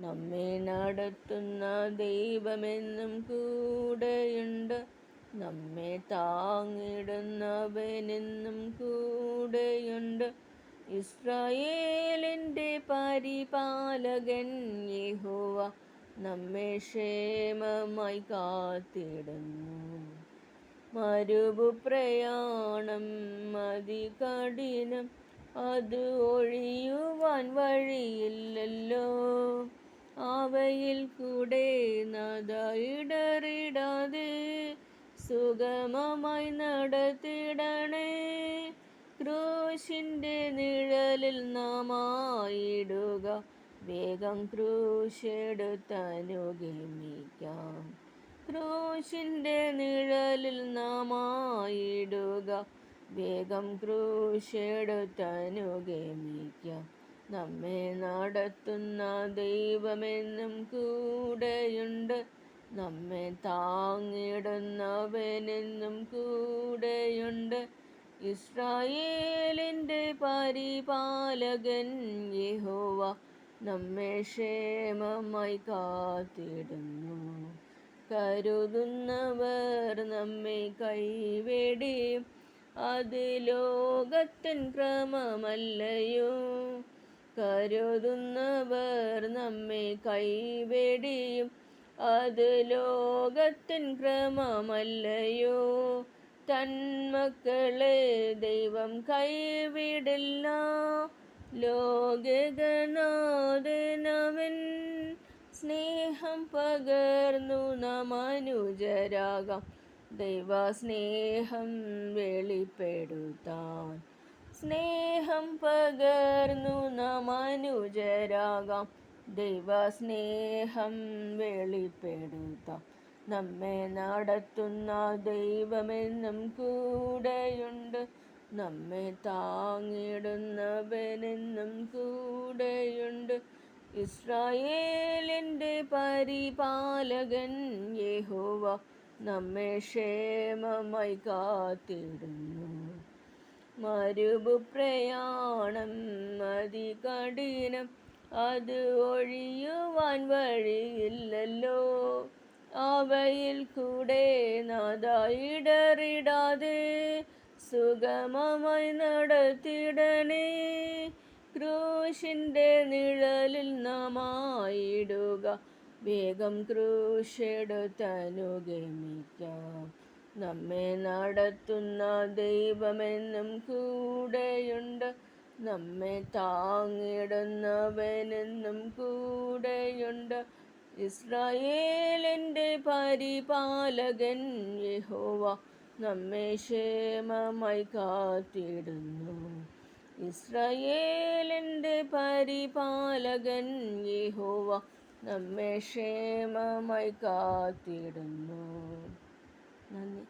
നമ്മെ നടത്തുന്ന ദൈവമെന്നും കൂടെയുണ്ട്. നമ്മെ താങ്ങിടുന്നവനെന്നും കൂടെയുണ്ട്. ഇസ്രായേലിൻ്റെ പരിപാലകൻ യഹോവ നമ്മെ ക്ഷേമമായി കാത്തിടുന്നു. മരുഭൂപ്രയാണം അതികഠിനം, അത് ഒഴിയുവാൻ വഴിയില്ലല്ലോ. അവയിൽ കൂടെ നാഥ ഇടറിടാതെ സുഗമമായി നടത്തിടണേ. ക്രൂശിൻ്റെ നിഴലിൽ നാം ആയിടുക, വേഗം ക്രൂശെടുത്തനുഗമിക്കാം. ക്രൂശിൻ്റെ നിഴലിൽ നാം ആയിടുക, വേഗം ക്രൂശെടുത്തനുഗമിക്കാം. നമ്മെ നടത്തുന്ന ദൈവമെന്നും കൂടെയുണ്ട്. നമ്മെ താങ്ങിടുന്നവനെന്നും കൂടെയുണ്ട്. ഇസ്രായേലിൻ്റെ പരിപാലകൻ യഹോവ നമ്മെ ക്ഷേമമായി കാത്തിടുന്നു. കരുതുന്നവർ നമ്മെ കൈവെടിയും, അത് ലോകത്തിൻ ക്രമമല്ലയോ. കരുതുന്നവർ നമ്മെ കൈവെടിയും, അത് ലോകത്തിൻ ക്രമമല്ലയോ. തന്മക്കളെ ദൈവം കൈവിടില്ല, ലോകനാഥനവൻ. സ്നേഹം പകർന്നു നാം അനുജരാകാം, ദൈവസ്നേഹം വെളിപ്പെടുത്താൻ. സ്നേഹം പകർന്നു നാം അനുജരാകാം, ദൈവസ്നേഹം വെളിപ്പെടുത്താം. നമ്മെ നടത്തുന്ന ദൈവമെന്നും കൂടെയുണ്ട്. നമ്മെ താങ്ങിടുന്നവനെന്നും കൂടെയുണ്ട്. ഇസ്രായേലിൻ്റെ പരിപാലകൻ യഹോവ നമ്മെ ക്ഷേമമായി കാത്തിടുന്നു. മരുഭൂപ്രയാണം അതികഠിനം, അത് ഒഴിയുവാൻ വഴിയില്ലല്ലോ. അവയിൽ കൂടെ നാഥ ഇടറിടാതെ സുഗമമായി നടത്തിടണേ. ക്രൂശിൻ്റെ നിഴലിൽ നാം ആയിടുക, വേഗം ക്രൂശെടുത്തനുഗമിക്കാം. നമ്മെ നടത്തുന്ന ദൈവമെന്നും കൂടെയുണ്ട്. നമ്മെ താങ്ങിടുന്നവനെന്നും കൂടെയുണ്ട്. ഇസ്രായേലിൻ്റെ പരിപാലകൻ യഹോവ നമ്മെ ക്ഷേമമായി കാത്തിടുന്നു. ഇസ്രായേലിൻ്റെ പരിപാലകൻ യഹോവ നമ്മെ ക്ഷേമമായി കാത്തിടുന്നു. നന്ദി.